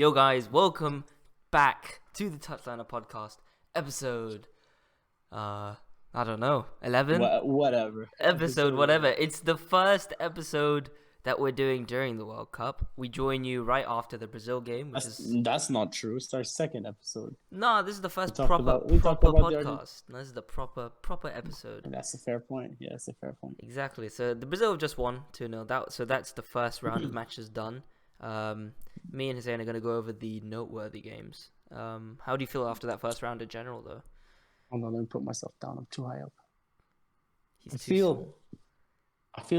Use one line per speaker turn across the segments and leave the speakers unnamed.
Yo, guys, welcome back to the Touchliner Podcast, episode, I don't know, 11?
Whatever.
Episode, whatever. It's the first episode that we're doing during the World Cup. We join you right after the Brazil game, which
That's not true. It's our second episode.
No, this is the first
We talked
proper
about the
podcast. This is the proper episode.
That's a fair point. Yeah, that's a fair point.
Exactly. So the Brazil just won 2-0. So that's the first round of matches done. Me and Hussein are going to go over the noteworthy games. How do you feel after that first round in general, though?
Hold on, let me put myself down. I'm too high up.
I
feel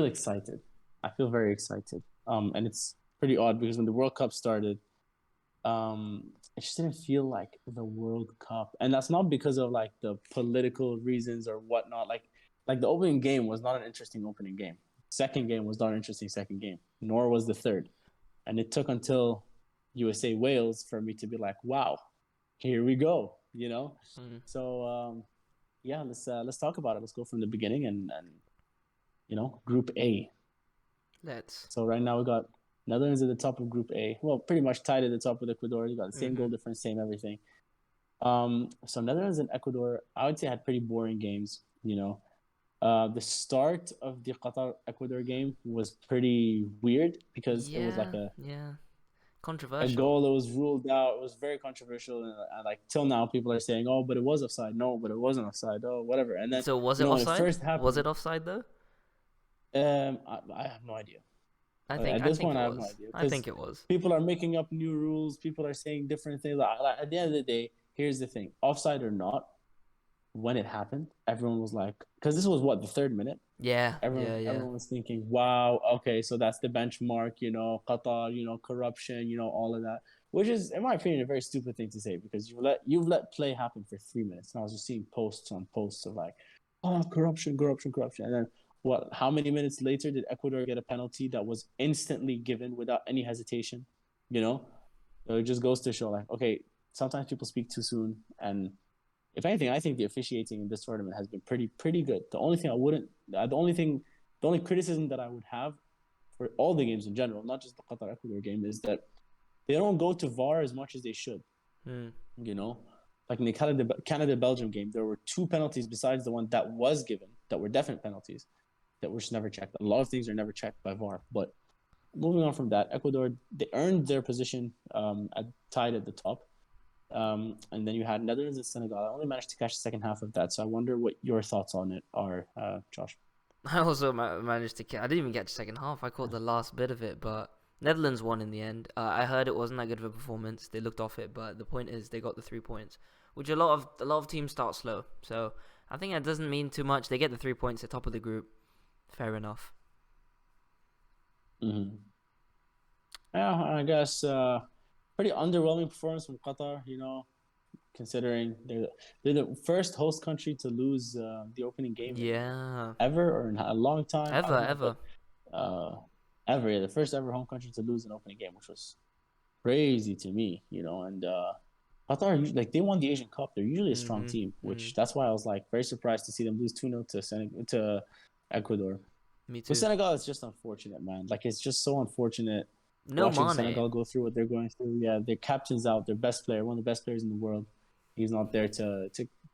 excited. I feel very excited. And it's pretty odd because when the World Cup started, it just didn't feel like the World Cup, and that's not because of like the political reasons or whatnot. Like the opening game was not an interesting opening game. Second game was not an interesting second game, nor was the third. And it took until USA Wales for me to be like, wow, here we go, you know?
Mm-hmm.
So, yeah, let's talk about it. Let's go from the beginning and Group A. So right now we got Netherlands at the top of Group A. Well, pretty much tied at the top with Ecuador. You got the same goal difference, same everything. So Netherlands and Ecuador, I would say, had pretty boring games, you know. The start of the Qatar-Ecuador game was pretty weird because it was like a
controversial
goal that was ruled out. It was very controversial, and like till now, people are saying, "Oh, but it was offside." No, but it wasn't offside. Oh, whatever. And then
so was it offside?
First happened,
was it offside though?
I have no idea.
I think
at this point, I have no idea.
I think it was.
People are making up new rules. People are saying different things. At the end of the day, here's the thing: offside or not. When it happened, everyone was like, because this was the third minute?
Yeah.
Everyone was thinking, wow, okay, so that's the benchmark, Qatar, corruption, all of that, which is, in my opinion, a very stupid thing to say because you've let play happen for 3 minutes. And I was just seeing posts on posts of like, oh, corruption. And then how many minutes later did Ecuador get a penalty that was instantly given without any hesitation? So it just goes to show like, okay, sometimes people speak too soon, and if anything, I think the officiating in this tournament has been pretty good. The only criticism that I would have for all the games in general, not just the Qatar-Ecuador game, is that they don't go to VAR as much as they should. Like in the Canada-Belgium game, there were 2 penalties besides the one that was given that were definite penalties that were just never checked. A lot of things are never checked by VAR. But moving on from that, Ecuador, they earned their position tied at the top. And then you had Netherlands and Senegal. I only managed to catch the second half of that, so I wonder what your thoughts on it are, Josh.
I also managed to catch. I didn't even catch the second half. I caught the last bit of it, but Netherlands won in the end. I heard it wasn't that good of a performance. They looked off it, but the point is they got the 3 points, which a lot of teams start slow. So I think that doesn't mean too much. They get the 3 points at the top of the group. Fair enough.
Yeah, I guess. Pretty underwhelming performance from Qatar, considering they're the first host country to lose the opening game ever or in a long time.
Ever.
The first ever home country to lose an opening game, which was crazy to me, and Qatar, like, they won the Asian Cup. They're usually a strong team, which that's why I was like very surprised to see them lose 2-0 to Ecuador.
Me too.
But Senegal is just unfortunate, man. Like, it's just so unfortunate.
Watching
Mane. Senegal go through what they're going through. Yeah, their captain's out, their best player, one of the best players in the world. He's not there to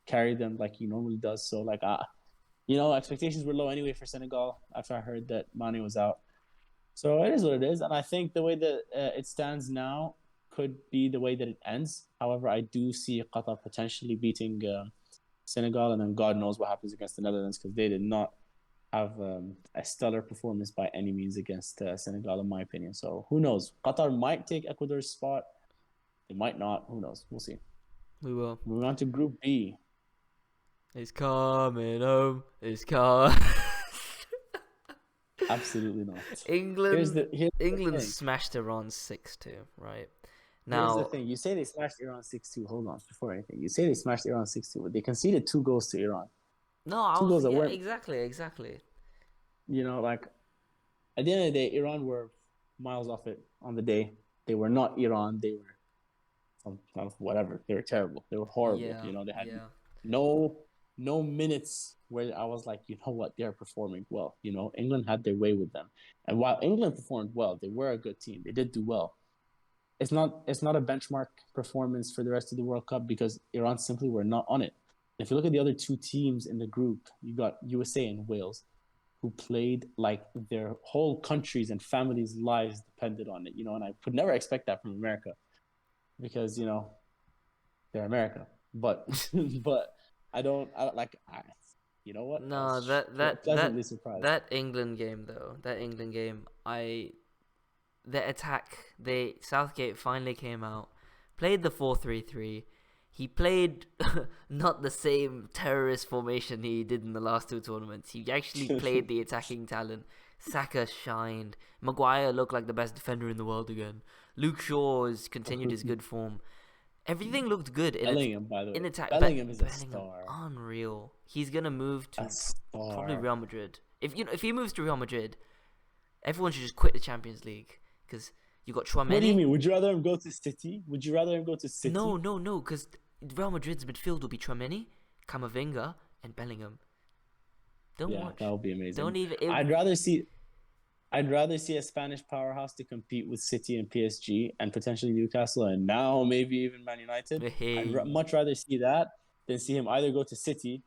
carry them like he normally does. So, like, expectations were low anyway for Senegal after I heard that Mane was out. So it is what it is. And I think the way that it stands now could be the way that it ends. However, I do see Qatar potentially beating Senegal, and then God knows what happens against the Netherlands because they did not have a stellar performance by any means against Senegal, in my opinion. So who knows? Qatar might take Ecuador's spot. They might not. Who knows? We'll see.
We will.
Moving on to Group B.
It's coming home. It's coming.
Absolutely not.
England smashed Iran 6-2, right? Now,
here's the thing. You say they smashed Iran 6-2. Hold on. Before anything. You say they smashed Iran 6-2, but they conceded 2 goals to Iran.
No, exactly.
Like, at the end of the day, Iran were miles off it on the day. They were not Iran. They were some kind of whatever. They were terrible. They were horrible. They had no minutes where I was like, you know what, they're performing well. England had their way with them. And while England performed well, they were a good team. They did do well. it's not a benchmark performance for the rest of the World Cup because Iran simply were not on it. If you look at the other two teams in the group, you got USA and Wales, who played like their whole countries and families' lives depended on it. And I could never expect that from America because they're America. But but I don't like. You know what? I
No,
was pleasantly surprised.
that England game though, that England game, the attack, they Southgate finally came out, played the 4-3-3. He played not the same terrorist formation he did in the last two tournaments. He actually played the attacking talent. Saka shined. Maguire looked like the best defender in the world again. Luke Shaw has continued his good form. Everything looked good
Bellingham, by the
in
way,
attack.
Bellingham is a
Bellingham,
star.
unreal. He's gonna move
A
to probably
star.
Real Madrid. If he moves to Real Madrid, everyone should just quit the Champions League because you got
What do you
Chouameni.
mean? Would you rather him go to City? Would you rather him go to
No,
City?
no, no, because Real Madrid's midfield will be Chouameni, Camavinga, and Bellingham. Don't
Yeah, that
watch.
would be amazing.
Don't even.
I'd rather see I'd rather see a Spanish powerhouse to compete with City and PSG and potentially Newcastle and now maybe even Man United.
Hey,
Much rather see that than see him either go to City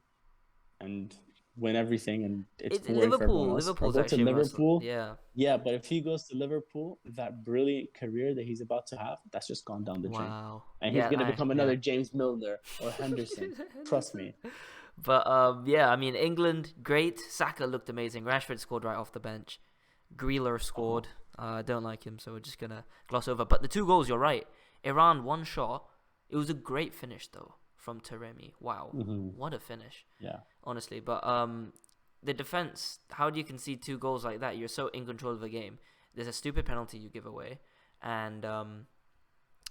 and win everything and it's
it's
boring for everyone
Liverpool.
else, or
Liverpool's
go to
actually a must.
Liverpool.
Yeah.
Yeah, but if he goes to Liverpool, that brilliant career that he's about to have, that's just gone down the drain.
Wow.
And he's
Yeah.
gonna become
Yeah.
another James Milner or Henderson. Trust
Henderson.
me.
But yeah, I mean England, great. Saka looked amazing. Rashford scored right off the bench. Grealer
Uh-huh.
scored. I don't like him, so we're just gonna gloss over. But the two goals, you're right. Iran one shot. It was a great finish though from Taremi. Wow,
Hmm.
what a finish,
Yeah.
honestly. But the defense. How do you concede two goals like that? You're so in control of the game. There's a stupid penalty you give away, and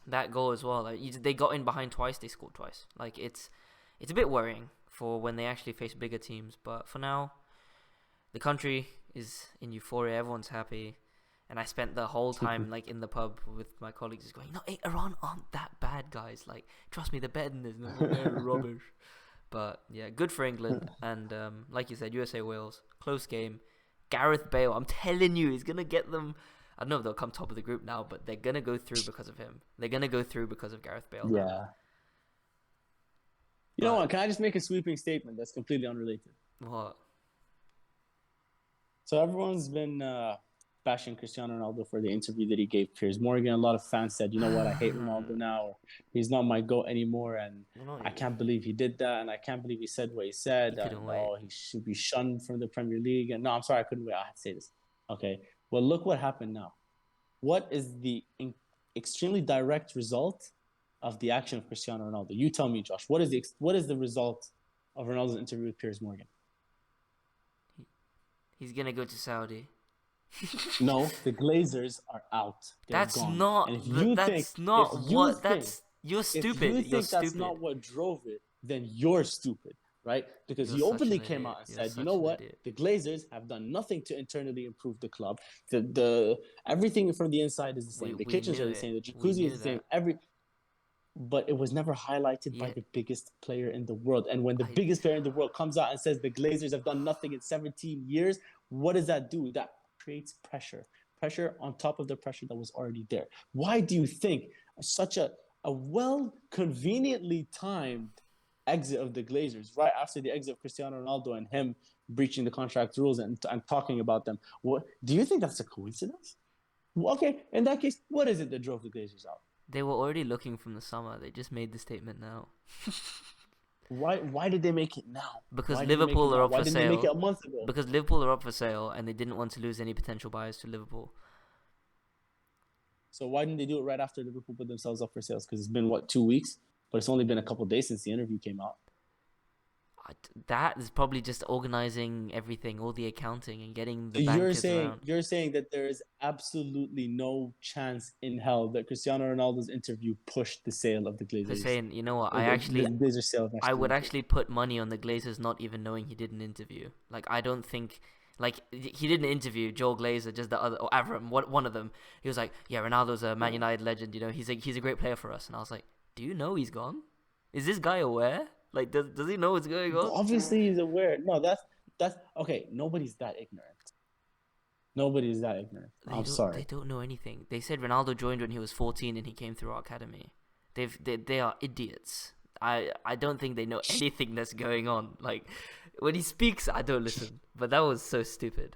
that goal as well. Like they got in behind twice, they scored twice. Like it's a bit worrying for when they actually face bigger teams. But for now, the country is in euphoria. Everyone's happy. And I spent the whole time like in the pub with my colleagues, just going, "No, hey, Iran aren't that bad, guys. Like, trust me, they're better than this. No, they're rubbish." But yeah, good for England. And like you said, USA Wales, close game. Gareth Bale, I'm telling you, he's gonna get them. I don't know if they'll come top of the group now, but they're gonna go through because of him. They're gonna go through because of Gareth Bale now.
Yeah. You know
But
what? Can I just make a sweeping statement that's completely unrelated?
what?
So everyone's been bashing Cristiano Ronaldo for the interview that he gave Piers Morgan. A lot of fans said, "You know what? I hate Ronaldo now. Or, he's not my goat anymore, and
Well, not
I can't believe he did that, and I can't believe he said what he
he
said,
couldn't
and
wait.
he should be shunned from the Premier League." And no, I'm sorry, I couldn't wait. I had to say this. Okay. Well, look what happened now. What is the extremely direct result of the action of Cristiano Ronaldo? You tell me, Josh. What is the result of Ronaldo's interview with Piers Morgan?
He's gonna go to Saudi.
No, the Glazers are out. They're
That's
gone.
not.
And if you think,
That's not
if you
what.
think,
That's you're
if
stupid.
you
You're
think that's
stupid.
not what drove it, then you're stupid, right? Because
You're
he
such
openly
an
came
idiot.
out and
You're
said, "You
such
know
an
what?
idiot.
The Glazers have done nothing to internally improve the club. The everything from the inside is the
We
same. The
we
kitchens
knew
are the
it.
same. The
We
jacuzzi is
knew
the same.
that.
But it was never highlighted by
Yeah.
the biggest player in the world. And when the
I.
biggest player in the world comes out and says the Glazers have done nothing in 17 years, what does that do? That creates pressure. Pressure on top of the pressure that was already there. Why do you think such a well conveniently timed exit of the Glazers right after the exit of Cristiano Ronaldo and him breaching the contract rules and talking about them? What do you think that's a coincidence? Well, okay, in that case, what is it that drove the Glazers out?
They were already looking from the summer. They just made the statement now.
Why did they make it now?
Because
Why did they make it
Liverpool are
now?
up
Why
for
didn't they make it
sale.
a month ago?
Because Liverpool are up for sale, and they didn't want to lose any potential buyers to Liverpool.
So why didn't they do it right after Liverpool put themselves up for sales? Because it's been what, 2 weeks, but it's only been a couple of days since the interview came out.
That is probably just organizing everything, all the accounting, and getting the
So you're
bankers
saying
around.
you're saying that there is absolutely no chance in hell that Cristiano Ronaldo's interview pushed the sale of the Glazers
Hussein, you know what?
or the Glazer sale of
I
Manchester
would
United.
actually put money on the Glazers not even knowing he did an interview. Like, I don't think, like, he did an interview, Joel Glazer, just the other, or Avram, one of them. He was like, yeah, Ronaldo's a Man United legend, he's a great player for us. And I was like, do you know he's gone? Is this guy aware? Like, does he know what's going on?
Obviously, he's aware. No, that's okay. Nobody's that ignorant. Nobody's that ignorant. I'm
They
sorry.
don't know anything. They said Ronaldo joined when he was 14 and he came through our academy. They are idiots. I don't think they know anything that's going on. Like when he speaks, I don't listen. But that was so stupid.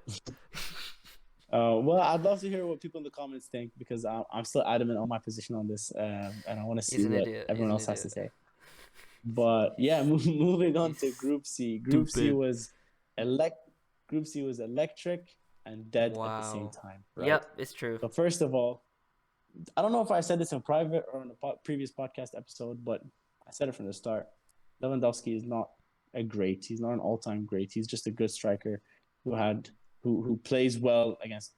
Well, I'd love to hear what people in the comments think because I'm still adamant on my position on this, and I want to
He's
see
an
what
idiot. He's
everyone
an
else has to
idiot.
say. But yeah, moving on to
He's
Group C. Group C
stupid.
was elect. Group C was electric and dead at the same
Wow.
time, right?
Yep, it's true.
So first of all, I don't know if I said this in private or in a previous podcast episode, but I said it from the start. Lewandowski is not a great. He's not an all-time great. He's just a good striker who had who plays well against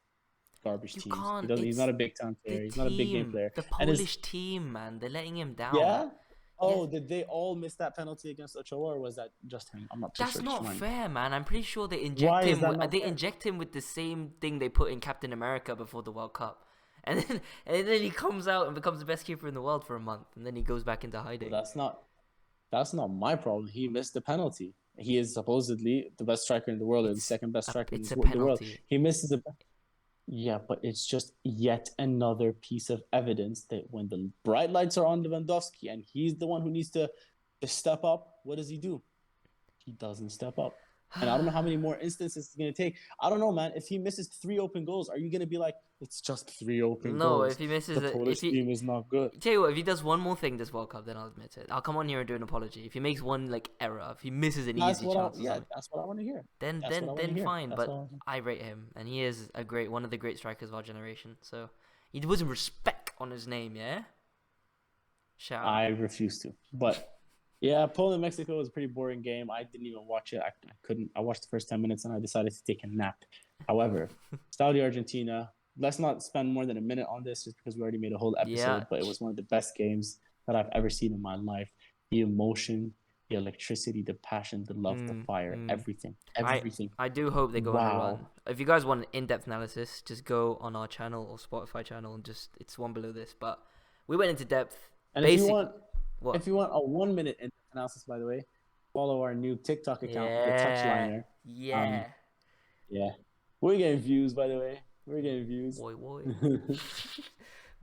garbage
You
teams. He
can't.
doesn't. He's
It's
not a big time
the
player. He's not a big game
team,
player.
the
And his
Polish team, man. They're letting him down.
yeah.
Yes,
Oh, did they all miss that penalty against Ochoa, or was that just him? I'm not too
that's
sure. Just
not
remind me.
fair, man. I'm pretty sure they
Why
inject
is
him.
that not
They
fair?
inject him with the same thing they put in Captain America before the World Cup, and then he comes out and becomes the best keeper in the world for a month, and then he goes back into
Well,
hiding.
that's not my problem. He missed the penalty. He is supposedly the best striker in the world, or the second best striker in
It's a
the world.
penalty.
He misses the. Yeah, but it's just yet another piece of evidence that when the bright lights are on Lewandowski and he's the one who needs to step up, what does he do? He doesn't step up. And I don't know how many more instances it's going to take. I don't know, man. If he misses 3 open goals, are you going to be like, it's just 3 open
No,
goals?
if he misses
The
it,
Polish team is not good.
tell you what, if he does one more thing this World Cup, then I'll admit it. I'll come on here and do an apology. If he makes one like error, if he misses an
That's
easy
what I,
chance or
yeah,
something,
that's what I want to hear.
then
That's what
then
I want to
then
hear.
fine.
That's
But
what I want to hear.
I rate him, and he is one of the great strikers of our generation. So he put some respect on his name, yeah. Shout out.
I refuse to. But yeah, Poland Mexico was a pretty boring game. I didn't even watch it. I couldn't. I watched the first 10 minutes and I decided to take a nap. However, Saudi Argentina. Let's not spend more than a minute on this, just because we already made a whole
Yeah,
episode. But it was one of the best games that I've ever seen in my life. The emotion, the electricity, the passion, the love, the fire, everything,
I
everything.
I do hope they go on a run.
Wow.
If you guys want an in-depth analysis, just go on our channel or Spotify channel and just it's one below this. But we went into depth.
And if you
Basic.
want,
What?
if you want a 1 minute analysis, by the way, follow our new TikTok account, the
Yeah.
Touchliner.
Yeah.
Yeah, we're getting views, by the way. We're getting views.
Boy.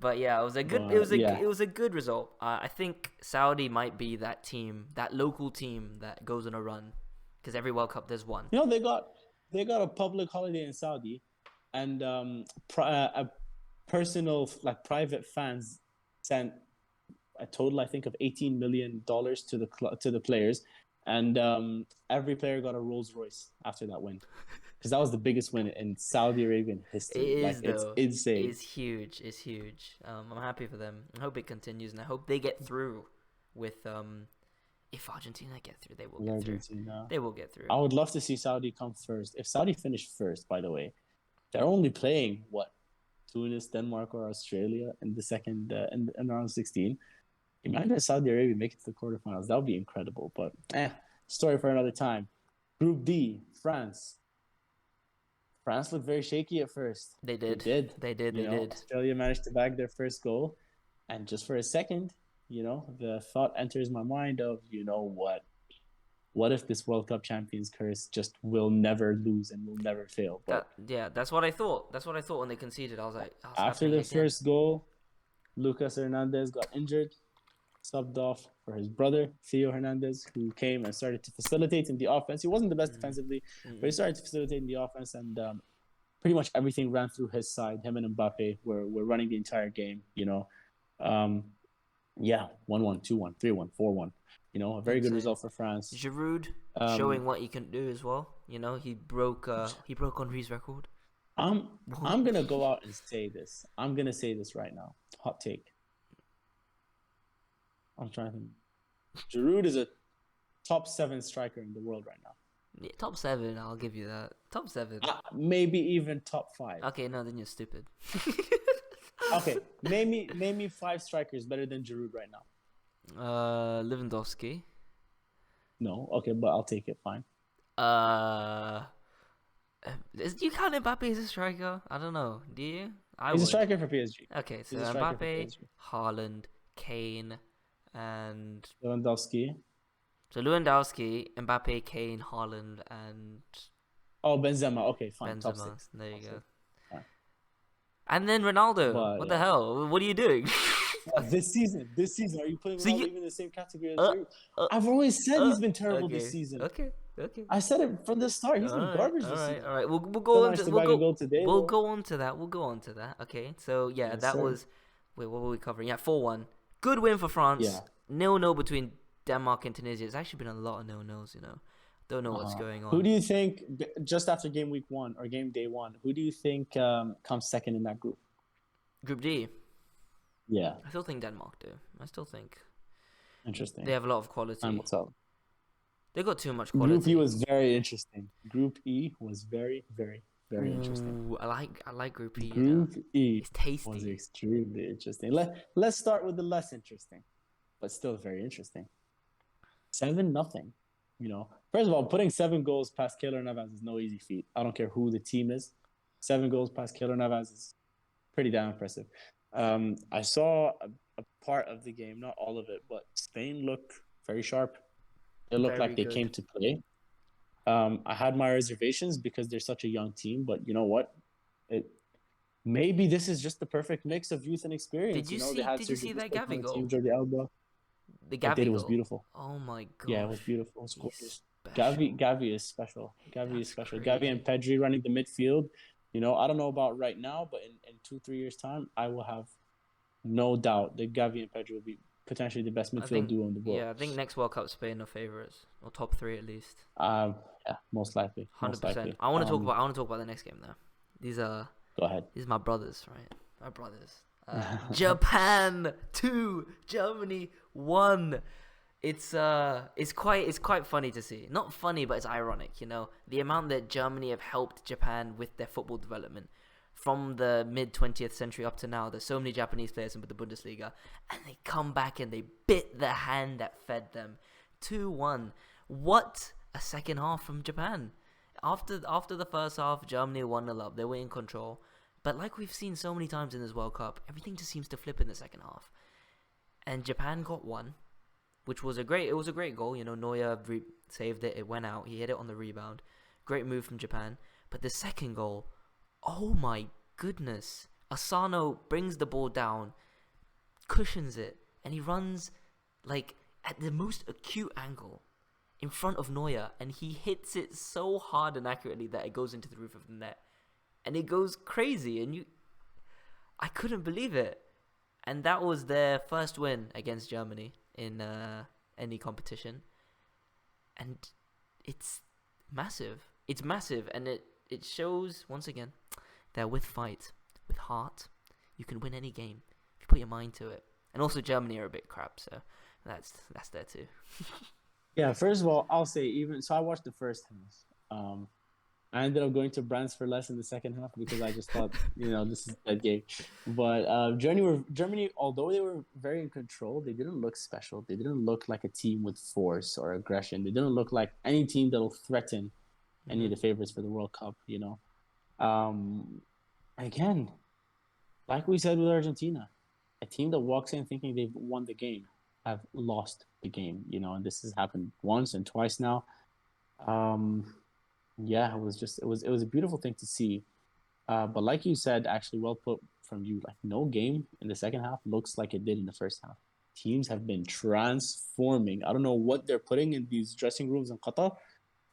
But yeah, it was a good.
But yeah,
It was a good result. I think Saudi might be that team, that local team that goes on a run, because every World Cup there's one.
they got a public holiday in Saudi, and a personal like private fans sent a total I think of $18 million to the players, and every player got a Rolls Royce after that win, because that was the biggest win in Saudi Arabian
It
history. Like
is
it's
though.
insane.
It's huge. It's huge. I'm happy for them. I hope it continues, and I hope they get through. With if Argentina get through, they will get through.
Argentina.
They will get through.
I would love to see Saudi come first. If Saudi finish first, by the way, they're only playing what Tunis, Denmark, or Australia in the second in round 16. Imagine Saudi Arabia make it to the quarterfinals. That would be incredible. But story for another time. Group D, France. France looked very shaky at first.
They did. They did.
Australia managed to bag their first goal, and just for a second, the thought enters my mind of, what if this World Cup champions curse just will never lose and will never fail? But
That's what I thought. That's what I thought when they conceded. I was like, oh,
after the first goal, Lucas Hernandez got injured, subbed off for his brother, Theo Hernandez, who came and started to facilitate in the offense. He wasn't the best defensively, but he started to facilitate in the offense, and pretty much everything ran through his side. Him and Mbappe were running the entire game, 1-1, 2-1, 3-1, 4-1. A very good result for France.
Giroud showing what he can do as well. He broke Henry's record.
I'm gonna go out and say this. I'm gonna say this right now. Hot take. I'm trying to think. Giroud is a top 7 striker in the world right now.
Yeah, top 7, I'll give you that. Top 7.
Maybe even top 5.
Okay, no, then you're stupid.
Okay, name me 5 strikers better than Giroud right now.
Lewandowski.
No, okay, but I'll take it. Fine.
Do you count Mbappe as a striker? I don't know. Do you?
He's a striker for PSG.
Okay, so Mbappe, Haaland, Kane, and
Lewandowski.
So Lewandowski, Mbappe, Kane, Haaland, and
Benzema. Okay, fine.
Benzema.
Top 6.
There you go. And then Ronaldo.
But
What the
yeah.
hell? What are you doing?
This season, are you putting
So
Ronaldo
you.
even in the same category as
Uh,
Jerry?
uh,
I've always said he's been terrible this
okay.
season.
Okay. Okay.
I said it from the start. He's
All
been
right,
garbage
all
this
right,
season.
all right. We'll
Still
go on
managed
to
to bag a goal today,
we'll
though.
go on to that. We'll go on to that. Okay. So yeah,
Yes,
that
sir.
was. Wait, what were we covering? Yeah, 4-1. Good win for France.
Yeah.
0-0 between Denmark and Tunisia. It's actually been a lot of 0-0s. Don't know what's
Uh-huh.
going
Who
on.
do you think just after game week 1 or game day 1? Who do you think comes second in that group?
Group D.
Yeah,
I still think Denmark do. I still think they
interesting.
have a lot of
Time
quality.
will tell.
They got too much
Group E
quality.
was very interesting. Group E was very, very, very interesting.
Ooh, I like Group E.
Group E
It's
was
tasty.
extremely interesting. Let's start with the less interesting, but still very interesting. 7-0. First of all, putting 7 goals past Keylor Navas is no easy feat. I don't care who the team is. 7 goals past Keylor Navas is pretty damn impressive. I saw a part of the game, not all of it, but Spain looked very sharp. It looked
Very
like they
good.
came to play. I had my reservations because they're such a young team, but you know what? It maybe this is just the perfect mix of youth and experience. They had
Did you
Sergio
see that
Busquets on
Gavi
the team,
goal?
Jordi Alba.
The
I did.
Gavi
It was
goal.
beautiful.
Oh my
Yeah, it was
gosh.
beautiful. It was
He's
gorgeous.
special.
Gavi is special. Gavi is
That's
special. Gavi and
crazy.
Pedri running the midfield. I don't know about right now, but in 2, 3 years' time, I will have no doubt that Gavi and Pedri will be potentially the best
I
midfield
think
duo in the world.
yeah, I think next World Cup Spain are favourites. Or top three at least.
Yeah, most likely. Most
100%.
likely.
I wanna talk about the next game though. These are
Go ahead.
these are my brothers, right? My brothers. Japan 2, Germany 1. It's quite funny to see. Not funny, but it's ironic, The amount that Germany have helped Japan with their football development from the mid 20th century up to now. There's so many Japanese players in the Bundesliga, and they come back and they bit the hand that fed them. 2-1. What a second half from Japan. After the first half, Germany 1-0 up. They were in control. But like we've seen so many times in this World Cup, everything just seems to flip in the second half. And Japan got one, which was a great goal. Neuer saved it. It went out. He hit it on the rebound. Great move from Japan. But the second goal, oh my goodness. Asano brings the ball down, cushions it, and he runs like at the most acute angle in front of Neuer, and he hits it so hard and accurately that it goes into the roof of the net. And it goes crazy, and I couldn't believe it. And that was their first win against Germany in any competition. And it's massive. It's massive, and it shows, once again, that with fight, with heart, you can win any game if you put your mind to it. And also Germany are a bit crap, so that's there too.
Yeah, first of all, I'll say I watched the first half. I ended up going to Brands for less in the second half because I just thought, this is that game. But Germany, although they were very in control, they didn't look special. They didn't look like a team with force or aggression. They didn't look like any team that'll threaten any of the favorites for the World Cup. Again, like we said with Argentina, a team that walks in thinking they've won the game have lost the game. And this has happened once and twice now. Yeah, it was a beautiful thing to see. But like you said, actually well put from you. Like no game in the second half looks like it did in the first half. Teams have been transforming. I don't know what they're putting in these dressing rooms in Qatar,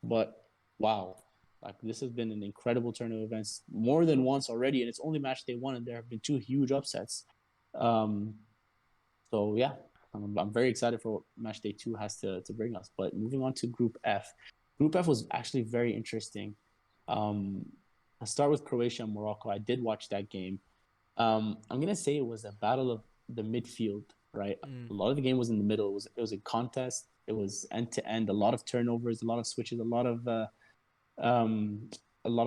but wow, like this has been an incredible turn of events more than once already, and it's only match day 1, and there have been 2 huge upsets. So yeah, I'm very excited for what match day 2 has to bring us. But moving on to Group F. Group F was actually very interesting. I'll start with Croatia and Morocco. I did watch that game. I'm gonna say it was a battle of the midfield, right? A lot of the game was in the middle. It was a contest. It was end to end. A lot of turnovers, a lot of switches, a lot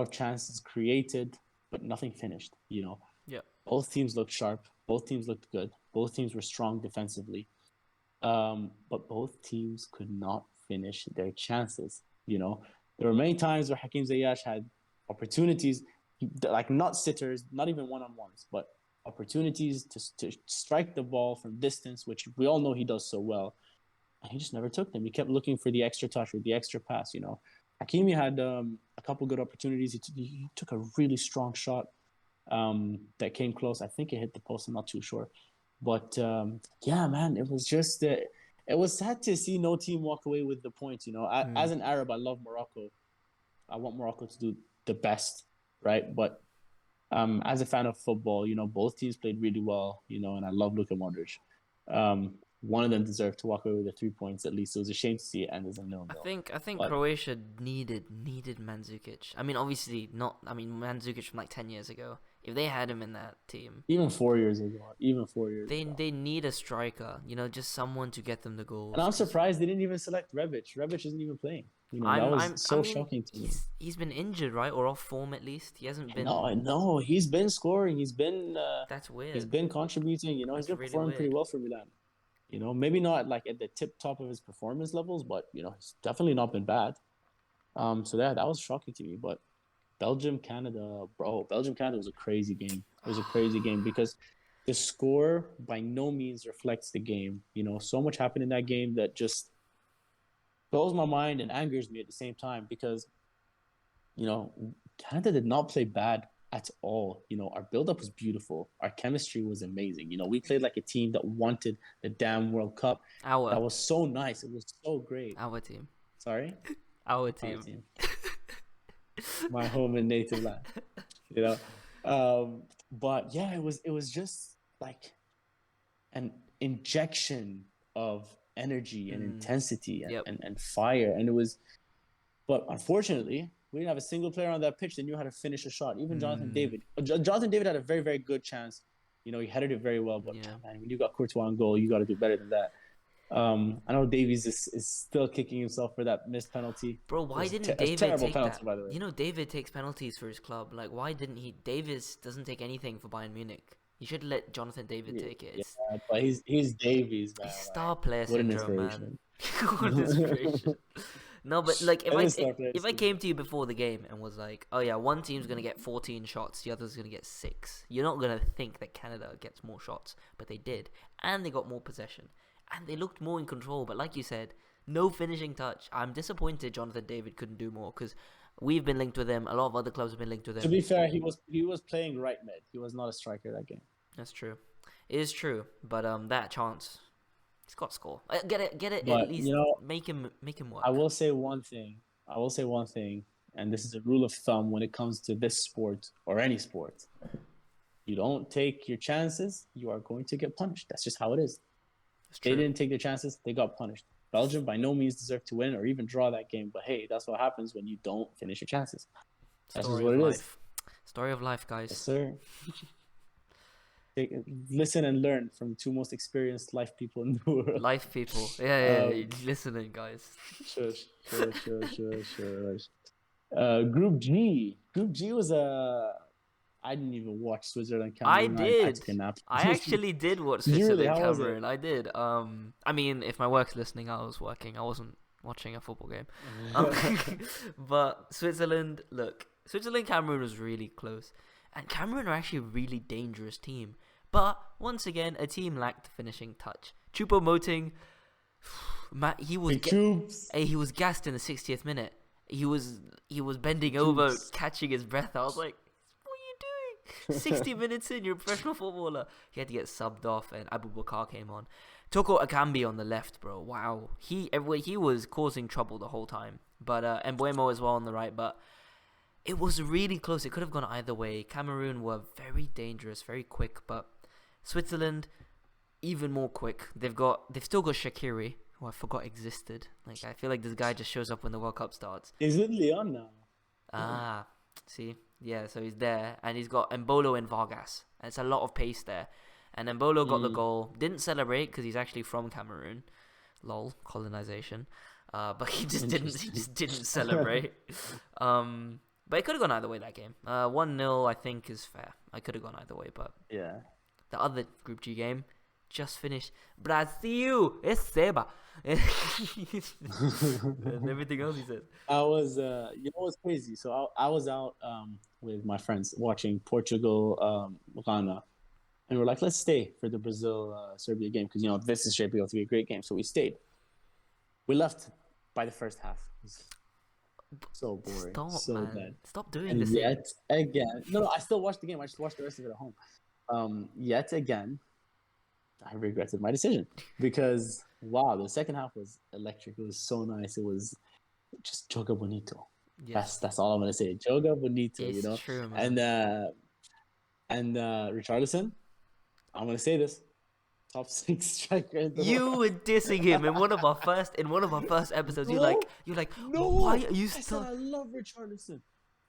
of chances created, but nothing finished.
Yeah.
Both teams looked sharp. Both teams looked good. Both teams were strong defensively. But both teams could not finish their chances. There were many times where Hakim Ziyech had opportunities, like not sitters, not even one-on-ones, but opportunities to strike the ball from distance, which we all know he does so well. And he just never took them. He kept looking for the extra touch or the extra pass. Hakimi had a couple good opportunities. He took a really strong shot that came close. I think it hit the post. I'm not too sure, but yeah, man, it was just it was sad to see no team walk away with the points. You know,
Mm.
as an Arab, I love Morocco. I want Morocco to do the best, right? But as a fan of football, you know, both teams played really well, you know, and I love Luka Modric. One of them deserved to walk away with the 3 points at least. It was a shame to see it end as a nil-nil.
I think
But
Croatia needed Mandzukic. I mean, obviously not. I mean, Mandzukic from like 10 years ago. If they had him in that team,
even 4 years
they
ago.
they need a striker. You know, just someone to get them the
And
goals.
I'm
Because
surprised they didn't even select Rebic. Rebic isn't even playing. You know, that was
I
so
mean,
shocking to me.
he's been injured, right, or off form at least. He hasn't
No,
been.
I know. He's been scoring.
That's
He's
weird.
been contributing. You know, he's
That's
been
really
performing pretty
weird.
well for Milan. You know, maybe not like at the tip top of his performance levels, but you know, he's definitely not been bad. So that was shocking to me. But Belgium, Canada, bro, Belgium, Canada was a crazy game. It was a crazy game because the score by no means reflects the game. You know, so much happened in that game that just blows my mind and angers me at the same time because, you know, Canada did not play bad at all. You know, our build-up was beautiful. Our chemistry was amazing. You know, we played like a team that wanted the damn World Cup.
Our
That was so nice. It was so great.
our team,
Sorry?
our
Our
team.
team. My home and native land. You know? But yeah, it was just like an injection of energy and
Mm,
intensity
yep.
and fire. And it was, but unfortunately, we didn't have a single player on that pitch that knew how to finish a shot. Even Jonathan
Mm,
David. Jonathan David had a very, very good chance. You know, he headed it very well, but
yeah.
man, when you got Courtois on goal, you got to do better than that. I know Davies is still kicking himself for that missed penalty.
Bro,
It
why
was
didn't
a
David
terrible
take that?
penalty, by the way.
You know, David takes penalties for his club. Like, why didn't he? Davis doesn't take anything for Bayern Munich. You should let Jonathan David
Yeah,
take it.
yeah, but he's Davies,
It's
man.
star
Like,
player
what an
syndrome, man.
inspiration.
What inspiration. No, but like,
It is star player
if I
syndrome.
came to you before the game and was like, oh yeah, one team's gonna get 14 shots, the other's gonna get 6. You're not gonna think that Canada gets more shots, but they did, and they got more possession, and they looked more in control. But like you said, no finishing touch. I'm disappointed Jonathan David couldn't do more because we've been linked with him. A lot of other clubs have been linked with
To
him.
be fair, he was playing right mid. He was not a striker that game.
That's true. It is true, but that chance, he's got to score. Get it. At
But
least
you know,
make him
I
work.
will say one thing. I will say one thing, and this is a rule of thumb when it comes to this sport or any sport. You don't take your chances, you are going to get punished. That's just how it is.
It's
They
true.
didn't take their chances, they got punished. Belgium by no means deserved to win or even draw that game, but hey, that's what happens when you don't finish your chances. That's just
Story
what
of
it is.
life. Story of life,
Yes,
guys.
sir. Take, listen and learn from the two most experienced life people in the world.
Life people. Yeah.
Um,
Listening, guys.
sure. Group G. Group G was a. I didn't even watch Switzerland
I
Cameroon. I
did.
took a nap.
I actually did watch
Did you really?
Switzerland
How was it?
Cameroon. I did. I mean, if my work's listening, I was working. I wasn't watching a football game. Um, but Switzerland, look, Switzerland Cameroon was really close, and Cameroon are actually a really dangerous team. But once again, a team lacked the finishing touch. Choupo-Moting, he was
Big troops.
he was gassed in the 60th minute. He was bending over,
Troops.
catching his breath. I was like, "What are you doing? 60 minutes in, you're a professional footballer." He had to get subbed off, and Abu Bakar came on. Toko Akambi on the left, bro. Wow, he was causing trouble the whole time. But Mbuemo as well on the right. But it was really close. It could have gone either way. Cameroon were very dangerous, very quick, but Switzerland even more quick. They've still got Shaqiri, who I forgot existed. Like, I feel like this guy just shows up when the World Cup starts.
He's with Leon now.
Ah, see, yeah, so he's there, and he's got Embolo and Vargas, and it's a lot of pace there. And Embolo got the
Mm.
goal. Didn't celebrate because he's actually from Cameroon. Lol, colonization. But he just didn't. He
Interesting.
just didn't celebrate. But it could have gone either way that game. 1-0, I think, is fair. I could have gone either way, but
Yeah.
the other Group G game just finished. Brazil, es Seba, and everything else he said.
I was, you know what's crazy? So I was out with my friends watching Portugal, Ghana, and we're like, let's stay for the Brazil Serbia game because you know this is shaping up to be a great game. So we stayed. We left by the first half. So boring.
Stop,
So
man.
dead.
Stop doing the
And
same.
yet again, no, I still watched the game. I just watched the rest of it at home. Yet again, I regretted my decision because wow, the second half was electric. It was so nice. It was just Joga Bonito.
Yes,
That's all I'm gonna say. Joga Bonito,
it's true,
and
man.
Richarlison. I'm gonna say this: top six striker in the
You
world.
were dissing him in one of our first episodes.
No,
You're like, why
no.
are you
I said
still?
I love Richarlison.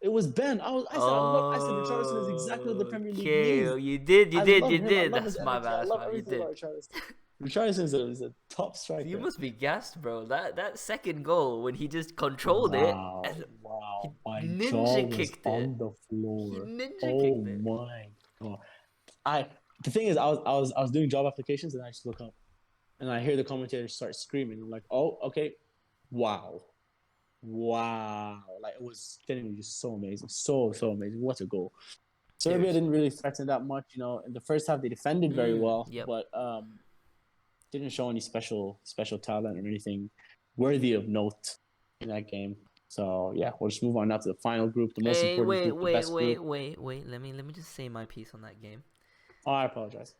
It was Ben. I said I said Richarlison is exactly what the Premier League
Okay,
needs.
you
I
did,
love
you
him. I
did.
love his
That's my
energy. I
bad,
love
fam. You
everything
did.
about Richarlison. Richarlison is a top
You
striker.
must be gassed, bro. That second goal when he just controlled it
Wow,
and he
wow. My jaw
ninja
was
kicked it.
on the
He
floor.
ninja
Oh
kicked it.
my god. I the thing is I was doing job applications and I just look up and I hear the commentators start screaming. I'm like, oh, okay. Wow. Wow. Like it was genuinely just so amazing. So amazing. What a goal. Serbia didn't
Seriously.
really threaten that much, In the first half they defended very well,
Yep.
but didn't show any special talent or anything worthy of note in that game. So yeah, we'll just move on now to the final group, the most
Hey,
important group, the best group.
wait. Let me just say my piece on that game.
Oh, I apologize.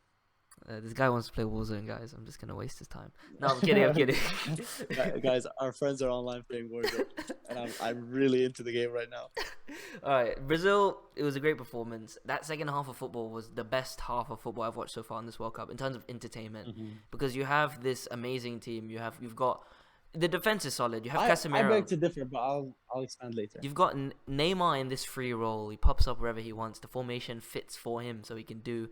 This guy wants to play Warzone, guys. I'm just gonna waste his time. No, I'm kidding. I'm kidding.
Guys, our friends are online playing Warzone, and I'm really into the game right now.
All right, Brazil. It was a great performance. That second half of football was the best half of football I've watched so far in this World Cup in terms of entertainment, because you have this amazing team. You've got the defense is solid. You have
I
Casemiro.
beg to differ, but I'll expand later.
You've got Neymar in this free role. He pops up wherever he wants. The formation fits for him, so he can do.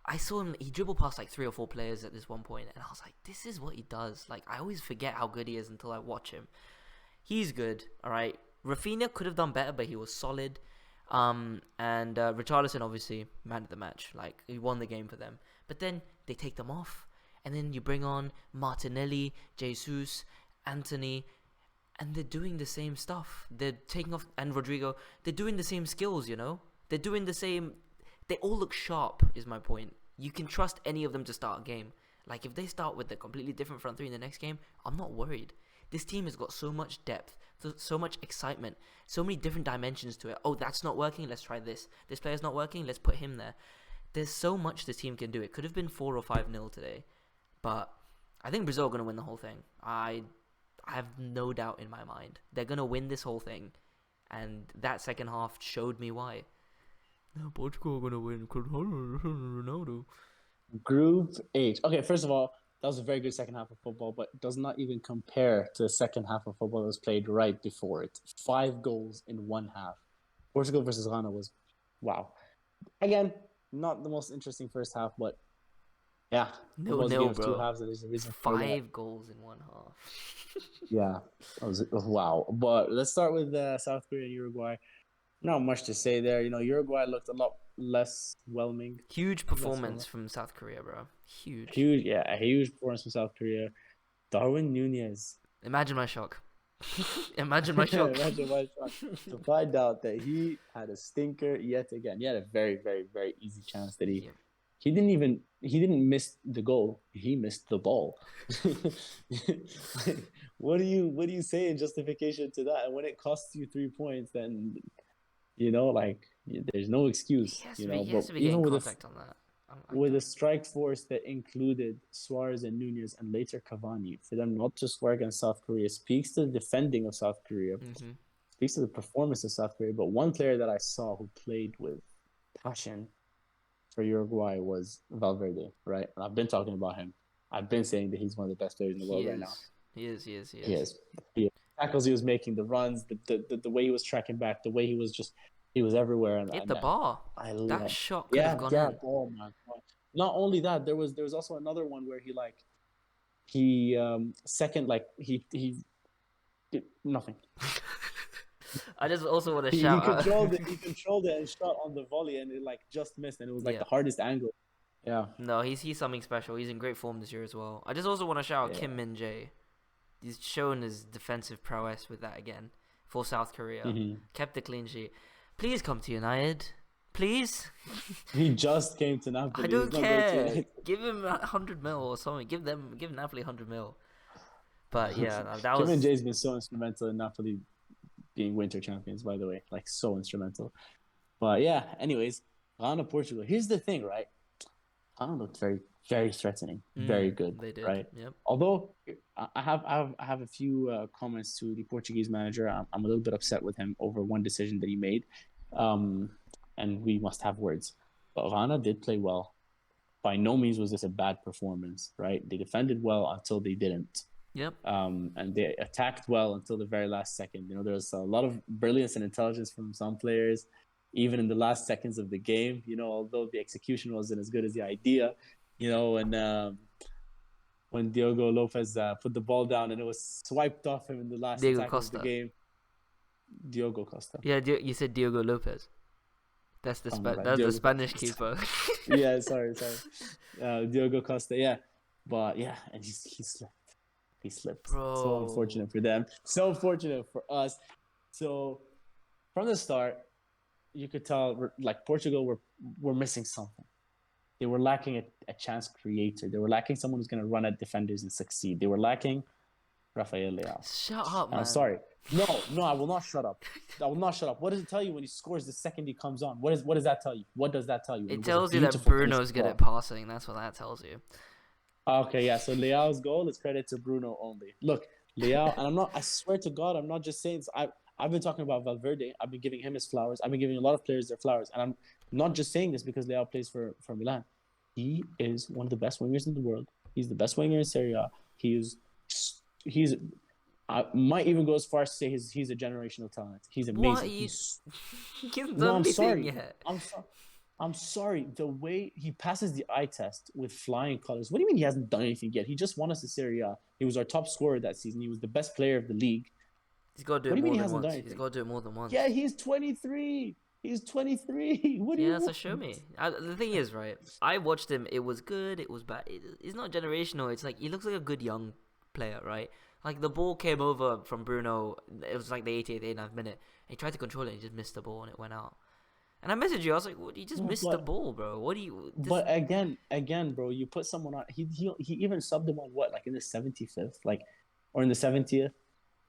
I saw him. He dribbled past like 3 or 4 players at this one point, and I was like, "This is what he does." Like I always forget how good he is until I watch him. He's good. All right. Rafinha could have done better, but he was solid. And Richarlison obviously man of the match. Like he won the game for them. But then they take them off, and then you bring on Martinelli, Jesus, Anthony, and they're doing the same stuff. They're taking off and Rodrigo. They're doing the same skills. They're doing the same. They all look sharp, is my point. You can trust any of them to start a game. Like, if they start with a completely different front three in the next game, I'm not worried. This team has got so much depth, so much excitement, so many different dimensions to it. Oh, that's not working, let's try this. This player's not working, let's put him there. There's so much this team can do. It could have been 4 or 5-0 today. But I think Brazil are going to win the whole thing. I have no doubt in my mind. They're going to win this whole thing. And that second half showed me why. No, Portugal are going to win. Ronaldo.
Group H. Okay, first of all, that was a very good second half of football, but does not even compare to the second half of football that was played right before it. 5 goals in one half. Portugal versus Ghana was, wow. Again, not the most interesting first half, but yeah,
No, bro.
2 halves. And there's a reason for that.
5 goals in one half.
Yeah, that was wow. But let's start with South Korea and Uruguay. Not much to say there. Uruguay looked a lot less whelming.
Huge performance from South Korea, bro. Huge.
A huge performance from South Korea. Darwin Nunez.
Imagine my shock. Imagine my shock.
Imagine my shock. To find out that he had a stinker yet again. He had a very, very, very easy chance that he didn't miss the goal. He missed the ball. What do you say in justification to that? And when it costs you 3 points, then there's no excuse.
He has to be getting contact on that.
With a strike force that included Suarez and Nunez and later Cavani, for them not to score against South Korea speaks to the defending of South Korea, speaks to the performance of South Korea. But one player that I saw who played with passion for Uruguay was Valverde, right? And I've been talking about him. I've been saying that he's one of the best players in the world right now.
He is.
The tackles he was making, the runs, the way he was tracking back, the way he was everywhere. And
hit the bar. That shot could have gone in.
Oh my god! Not only that, there was also another one where he did nothing.
I just also want to
He
shout.
controlled it. He controlled it and shot on the volley, and it just missed, and it was the hardest angle. Yeah.
No, he's something special. He's in great form this year as well. I just also want to shout out Kim Min Jae. He's shown his defensive prowess with that again for South Korea. Kept the clean sheet. Please come to United. Please.
He just came to Napoli.
I don't care. Give him 100 mil or something. Give Napoli 100 mil. But yeah, that
Kim and
was.
Jay's been so instrumental in Napoli being winter champions, by the way. Like, so instrumental. But yeah, anyways, Ghana, Portugal. Here's the thing, right? Ghana looked very, very threatening. Very good,
They did.
right?
Yep.
Although I have a few comments to the Portuguese manager. I'm a little bit upset with him over one decision that he made, um, and we must have words. But Ghana did play well. By no means was this a bad performance, right? They defended well until they didn't.
Yep.
And they attacked well until the very last second. You know, there was a lot of brilliance and intelligence from some players, even in the last seconds of the game. You know, although the execution wasn't as good as the idea. You know, when Diogo Lopez put the ball down and it was swiped off him in the last
Diego
tackle of the
Costa.
game. Diogo Costa.
Yeah, you said Diogo Lopez. That's the
Oh my bad.
that's the
Diogo
Spanish
Costa.
keeper.
Yeah, sorry. Diogo Costa, yeah. But yeah, and he slipped. He slipped.
Bro.
So unfortunate for them. So fortunate for us. So from the start, you could tell like Portugal were missing something. They were lacking a chance creator. They were lacking someone who's going to run at defenders and succeed. They were lacking Rafael Leao.
Shut up, man.
I'm sorry. No, I will not shut up. I will not shut up. What does it tell you when he scores the second he comes on? What does that tell you? What does that tell you?
It tells you that Bruno's good at passing. That's what that tells you.
Okay, yeah. So Leao's goal is credit to Bruno only. Look, Leao, and I swear to God, I'm not just saying this. I've been talking about Valverde. I've been giving him his flowers. I've been giving a lot of players their flowers. And I'm not just saying this because Leao plays for Milan. He is one of the best wingers in the world. He's the best winger in Serie A. He's I might even go as far as to say he's a generational talent. He's amazing.
What? He hasn't done
I'm
anything
sorry.
yet.
I'm sorry. The way he passes the eye test with flying colors. What do you mean he hasn't done anything yet? He just won us the Serie A. He was our top scorer that season. He was the best player of the league.
He's got to do it more than once. He's got to do it more than once.
Yeah, he's 23. He's 23. What do you want?
So show me. The thing is, right, I watched him. It was good. It was bad. It's not generational. It's like he looks like a good young player, right? Like the ball came over from Bruno. It was like the 88th, 89th minute. He tried to control it. And he just missed the ball and it went out. And I messaged you. I was like, "What? You just missed the ball, bro. What do you?"
But again, bro, you put someone on. He even subbed him on what, like in the 75th, like, or in the 70th.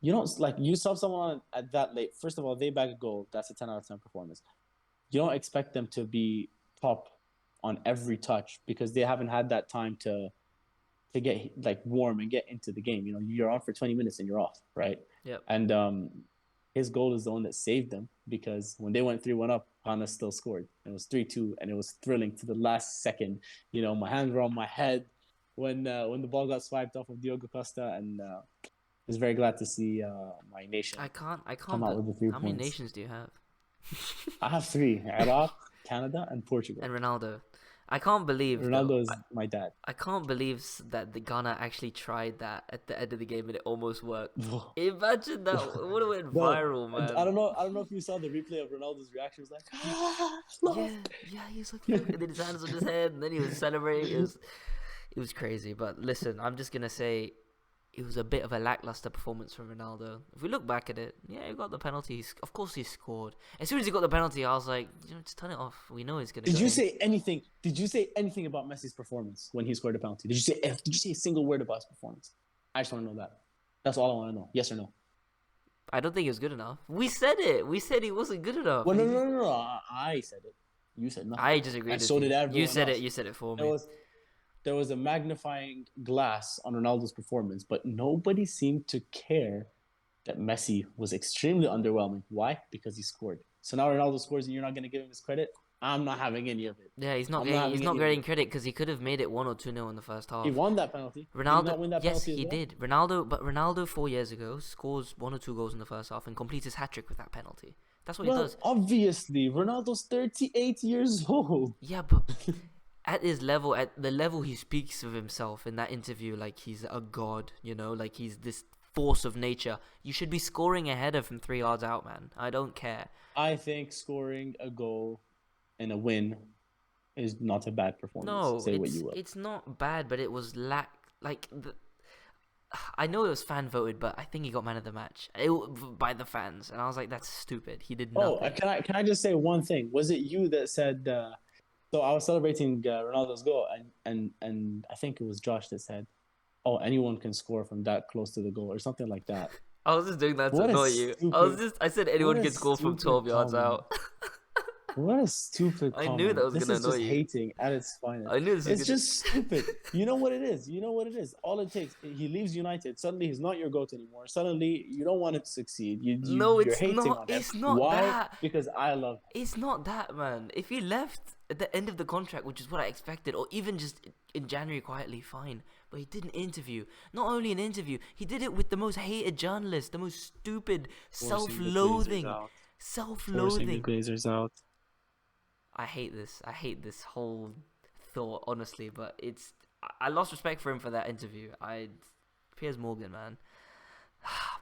You don't like you sub someone on at that late. First of all, they bag a goal. That's a 10 out of 10 performance. You don't expect them to be top on every touch because they haven't had that time to get like warm and get into the game. You know, you're on for 20 minutes and you're off, right?
Yeah.
And his goal is the one that saved them because when they went 3-1 up, Ghana still scored. It was 3-2, and it was thrilling to the last second. You know, my hands were on my head when the ball got swiped off of Diogo Costa, and I was very glad to see my nation.
I can't.
Come out with the 3
How
points.
many nations do you have?
I have 3: Iraq, Canada, and Portugal.
And Ronaldo. I can't believe
Ronaldo is my dad.
I can't believe that the Ghana actually tried that at the end of the game and it almost worked. Imagine that would have went viral, man.
I don't know if you saw the replay of Ronaldo's reaction. He was like,
yeah, he was like, and then his hands on his head, and then he was celebrating. It was crazy. But listen, I'm just gonna say, it was a bit of a lackluster performance from Ronaldo. If we look back at it, yeah, he got the penalty. Of course, he scored. As soon as he got the penalty, I was like, just turn it off. We know he's gonna.
Did you say anything? Did you say anything about Messi's performance when he scored a penalty? Did you say a single word about his performance? I just want to know that. That's all I want to know. Yes or no?
I don't think he was good enough. We said it. We said he wasn't good enough.
Well, no. I said it. You said nothing.
I just agreed.
And so did everyone
You said
else.
it. You said it for me.
There was a magnifying glass on Ronaldo's performance, but nobody seemed to care that Messi was extremely underwhelming. Why? Because he scored. So now Ronaldo scores and you're not going to give him his credit? I'm not having any of it.
Yeah, he's not getting credit because he could have made it 1 or 2-0 in the first half.
He won that penalty.
Ronaldo,
did he not win that
yes,
penalty
he did. Ronaldo 4 years ago scores 1 or 2 goals in the first half and completes his hat trick with that penalty. That's what he does.
Obviously, Ronaldo's 38 years old.
Yeah, but at his level, at the level he speaks of himself in that interview, like he's a god, you know, like he's this force of nature. You should be scoring a header from 3 yards out, man. I don't care.
I think scoring a goal and a win is not a bad performance.
No,
Say what you will.
It's not bad, but it was I know it was fan voted, but I think he got man of the match by the fans, and I was like, that's stupid. He did nothing.
Oh, can I just say one thing? Was it you that said? So I was celebrating Ronaldo's goal, and I think it was Josh that said, oh, anyone can score from that close to the goal or something like that.
I was just doing that to
What a
annoy you.
stupid,
I said
what
anyone
a
can score from
stupid
12 yards
comment.
out.
What a stupid
I knew that
comment.
was
This
gonna
is
annoy
just
you.
hating at its finest.
I knew this was
It's
gonna.
just stupid. You know what it is? You know what it is? All it takes, he leaves United. Suddenly he's not your GOAT anymore. Suddenly you don't want him to succeed.
No,
You're
it's
hating
not.
on him.
It's not
Why?
that.
Because I love him.
It's not that, man. If he left at the end of the contract, which is what I expected, or even just in January quietly, fine. But he did an interview. Not only an interview, he did it with the most hated journalist, the most stupid,
Forcing the Glazers
self-loathing,
out. Forcing the
self-loathing.
Glazers out.
I hate this. I hate this whole thought, honestly. But I lost respect for him for that interview. Piers Morgan, man.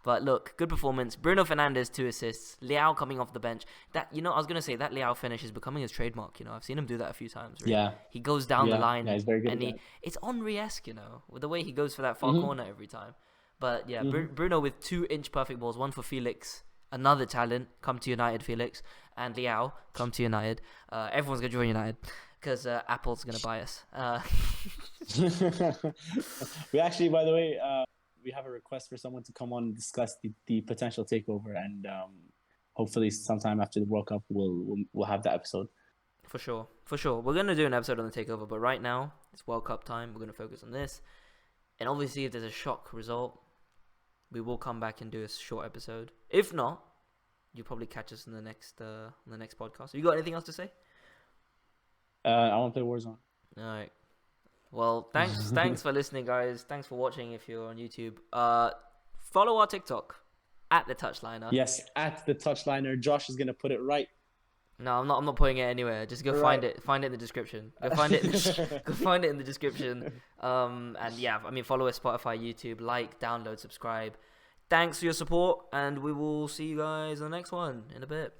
But look, good performance. Bruno Fernandes, 2 assists. Leao coming off the bench. I was gonna say that Leao finish is becoming his trademark. I've seen him do that a few times. Really.
Yeah.
He goes down the line,
Yeah, he's very good
and
at that.
it's Henry-esque, with the way he goes for that far
Mhm.
corner every time. But yeah,
Mhm.
Bruno with 2-inch perfect balls, one for Felix, another talent. Come to United, Felix, and Leao, come to United. Everyone's gonna join United because Apple's gonna buy us.
We actually, by the way, we have a request for someone to come on and discuss the potential takeover, and hopefully sometime after the World Cup we'll have that episode.
For sure. We're gonna do an episode on the takeover, but right now it's World Cup time. We're gonna focus on this, and obviously if there's a shock result, we will come back and do a short episode. If not, you'll probably catch us in the next podcast. You got anything else to say?
I want to play Warzone.
All right. Well, thanks for listening, guys. Thanks for watching if you're on YouTube. Follow our TikTok at the Touchliner.
Yes, at the Touchliner. Josh is gonna put it right.
No, I'm not putting it anywhere. Just go find it. Find it in the description. Go find it. Go find it in the description. And yeah, follow us Spotify, YouTube, download, subscribe. Thanks for your support, and we will see you guys on the next one in a bit.